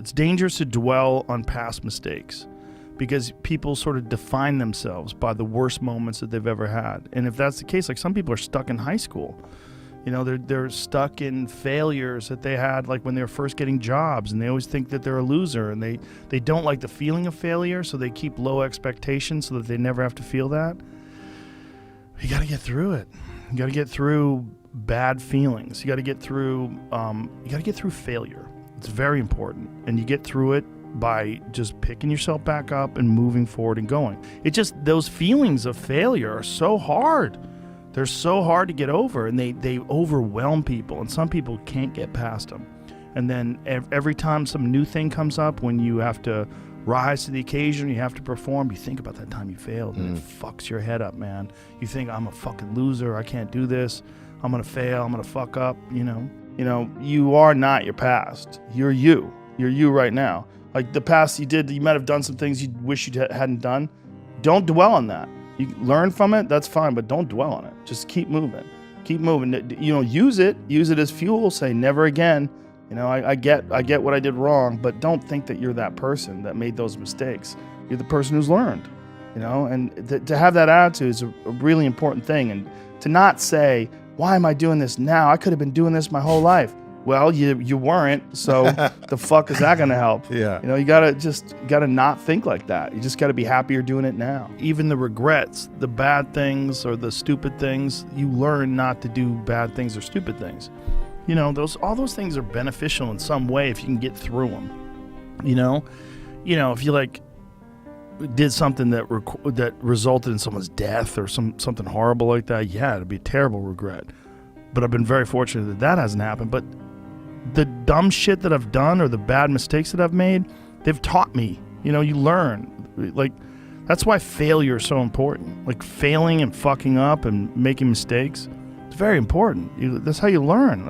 It's dangerous to dwell on past mistakes because people sort of define themselves by the worst moments that they've ever had. And if that's the case, like some people are stuck in high school. You know, they're stuck in failures that they had like when they were first getting jobs, and they always think that they're a loser, and they don't like the feeling of failure, so they keep low expectations so that they never have to feel that. You got to get through it. You got to get through bad feelings. You got to get through failure. It's very important, and you get through it by just picking yourself back up and moving forward and going. It just, those feelings of failure are so hard. They're so hard to get over, and they overwhelm people, and some people can't get past them. And then every time some new thing comes up, when you have to rise to the occasion, you have to perform, you think about that time you failed, and it fucks your head up, man. You think, I'm a fucking loser, I can't do this, I'm gonna fail, I'm gonna fuck up, you know. You are not your past. You're you right now. Like the past you might have done some things you wish you hadn't done. Don't dwell on that. You learn from it, that's fine, but don't dwell on it. Just keep moving. Use it as fuel. Say never again. I get what I did wrong, but don't think that you're that person that made those mistakes. You're the person who's learned, and to have that attitude is a really important thing. And to not say, why am I doing this now? I could have been doing this my whole life. Well, you weren't, so the fuck is that gonna help? Yeah. You gotta not think like that. You just gotta be happy you're doing it now. Even the regrets, the bad things or the stupid things, you learn not to do bad things or stupid things. All those things are beneficial in some way if you can get through them. If you did something that resulted in someone's death or something horrible like that, yeah, it'd be a terrible regret. But I've been very fortunate that hasn't happened. But the dumb shit that I've done or the bad mistakes that I've made, they've taught me. You learn. That's why failure is so important. Like failing and fucking up and making mistakes, it's very important. That's how you learn.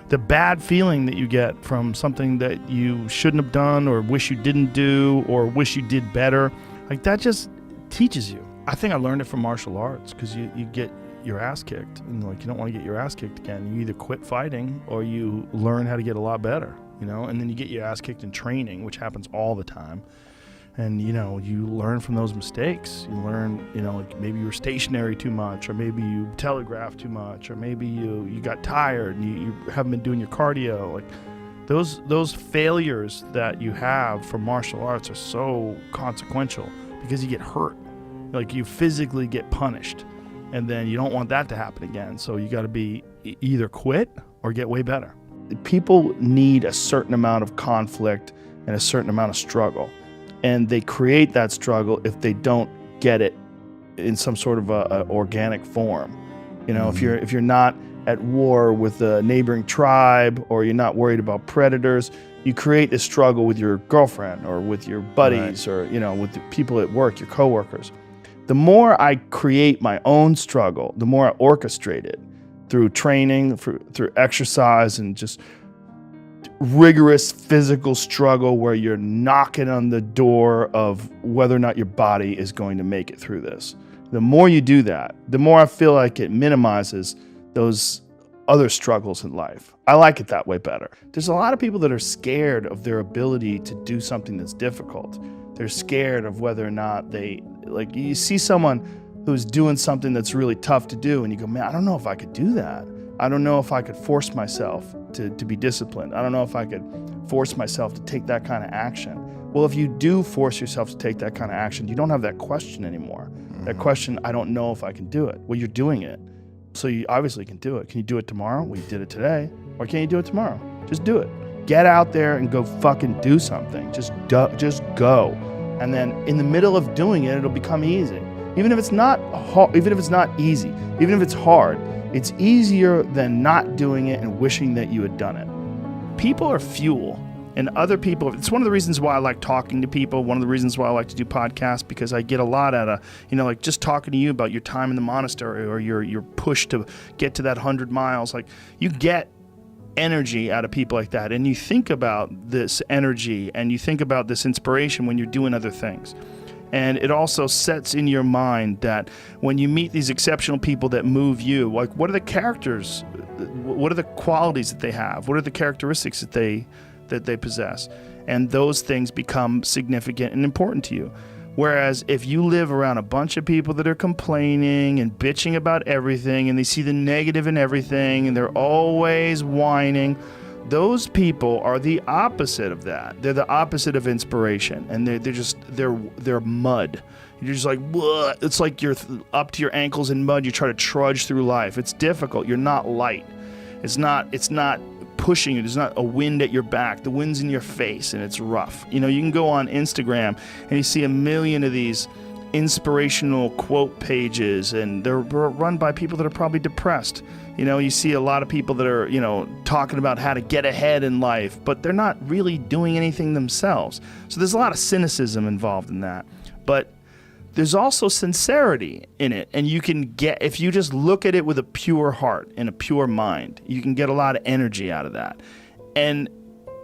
The bad feeling that you get from something that you shouldn't have done or wish you didn't do or wish you did better, that just teaches you. I think I learned it from martial arts because you get your ass kicked, and you don't want to get your ass kicked again. You either quit fighting or you learn how to get a lot better, and then you get your ass kicked in training, which happens all the time. And you learn from those mistakes. You learn, maybe you were stationary too much, or maybe you telegraphed too much, or maybe you got tired and you haven't been doing your cardio. Those failures that you have from martial arts are so consequential because you get hurt. You physically get punished. And then you don't want that to happen again. So you got to be either quit or get way better. People need a certain amount of conflict and a certain amount of struggle. And they create that struggle if they don't get it in some sort of a organic form. If you're not at war with a neighboring tribe or you're not worried about predators, you create this struggle with your girlfriend or with your buddies, right, or with the people at work, your coworkers. The more I create my own struggle, the more I orchestrate it through training, through exercise, and just rigorous physical struggle where you're knocking on the door of whether or not your body is going to make it through this. The more you do that, the more I feel like it minimizes those other struggles in life. I like it that way better. There's a lot of people that are scared of their ability to do something that's difficult. They're scared of whether or not you see someone who's doing something that's really tough to do and you go, man, I don't know if I could do that. I don't know if I could force myself to be disciplined. I don't know if I could force myself to take that kind of action. Well, if you do force yourself to take that kind of action, you don't have that question anymore. Mm-hmm. That question, I don't know if I can do it. Well, you're doing it. So you obviously can do it. Can you do it tomorrow? Well, you did it today. Or can you do it tomorrow? Just do it. Get out there and go fucking do something. Just go. And then in the middle of doing it, it'll become easy. Even if it's not easy, even if it's hard, it's easier than not doing it and wishing that you had done it. People are fuel, and other people, it's one of the reasons why I like talking to people, one of the reasons why I like to do podcasts, because I get a lot out of, just talking to you about your time in the monastery or your push to get to that 100 miles. You get energy out of people like that, and you think about this energy and you think about this inspiration when you're doing other things. And it also sets in your mind that when you meet these exceptional people that move you, what are the characters, what are the qualities that they have, what are the characteristics that that they possess. And those things become significant and important to you. Whereas if you live around a bunch of people that are complaining and bitching about everything, and they see the negative in everything, and they're always whining, those people are the opposite of that. They're the opposite of inspiration, and they're mud. You're just like, what? It's like you're up to your ankles in mud. You try to trudge through life. It's difficult. You're not light. It's not pushing you. There's not a wind at your back. The wind's in your face, and it's rough. You know, you can go on Instagram and you see a million of these inspirational quote pages, and they're run by people that are probably depressed. You know, you see a lot of people that are, you know, talking about how to get ahead in life, but they're not really doing anything themselves. So there's a lot of cynicism involved in that. But there's also sincerity in it, and you can get, if you just look at it with a pure heart and a pure mind, you can get a lot of energy out of that. And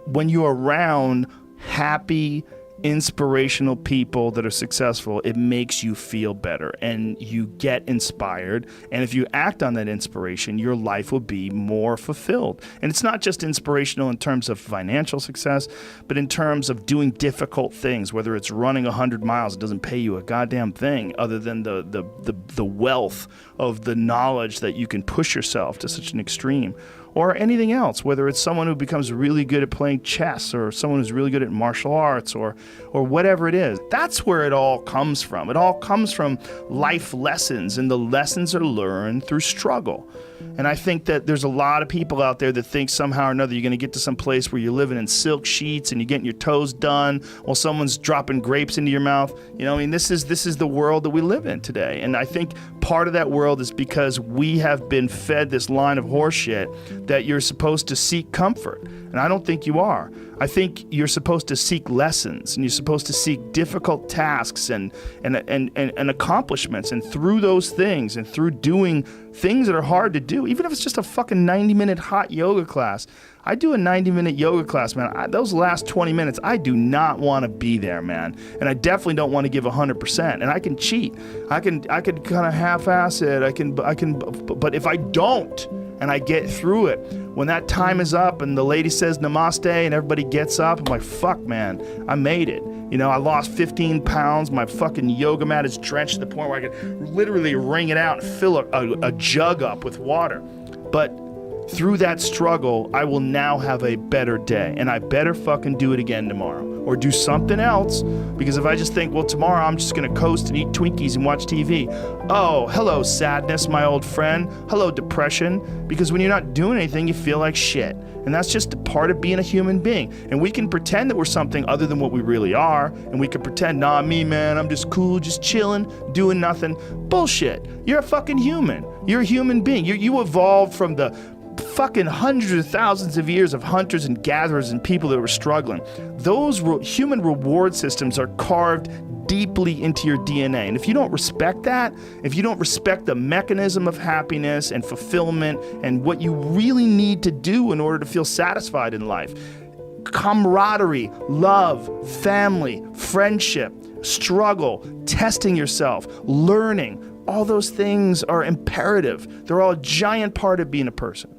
when you're around happy, inspirational people that are successful, it makes you feel better and you get inspired. And if you act on that inspiration, your life will be more fulfilled. And it's not just inspirational in terms of financial success, but in terms of doing difficult things, whether it's running 100 miles, it doesn't pay you a goddamn thing other than the wealth of the knowledge that you can push yourself to such an extreme. Or anything else, whether it's someone who becomes really good at playing chess, or someone who's really good at martial arts, or whatever it is. That's where it all comes from. It all comes from life lessons, and the lessons are learned through struggle. And I think that there's a lot of people out there that think somehow or another you're going to get to some place where you're living in silk sheets and you're getting your toes done while someone's dropping grapes into your mouth. You know, I mean, this is the world that we live in today. And I think part of that world is because we have been fed this line of horseshit that you're supposed to seek comfort. And I don't think you are. I think you're supposed to seek lessons, and you're supposed to seek difficult tasks and accomplishments. And through those things, and through doing things that are hard to do, even if it's just a fucking 90-minute hot yoga class. I do a 90-minute yoga class, man. Those last 20 minutes, I do not want to be there, man. And I definitely don't want to give 100%. And I can cheat. I can kind of half-ass it. But if I don't, and I get through it, when that time is up and the lady says namaste and everybody gets up, I'm like, fuck, man, I made it. You know, I lost 15 pounds. My fucking yoga mat is drenched to the point where I could literally wring it out and fill a jug up with water. But through that struggle, I will now have a better day, and I better fucking do it again tomorrow, or do something else. Because if I just think, well, tomorrow I'm just gonna coast and eat Twinkies and watch TV. Oh, hello sadness, my old friend. Hello depression. Because when you're not doing anything, you feel like shit. And that's just a part of being a human being. And we can pretend that we're something other than what we really are. And we can pretend, nah, me, man, I'm just cool, just chilling, doing nothing. Bullshit. You're a fucking human. You're a human being. You evolved from the fucking hundreds of thousands of years of hunters and gatherers and people that were struggling. Those human reward systems are carved deeply into your DNA. And if you don't respect that, if you don't respect the mechanism of happiness and fulfillment and what you really need to do in order to feel satisfied in life, camaraderie, love, family, friendship, struggle, testing yourself, learning, all those things are imperative. They're all a giant part of being a person.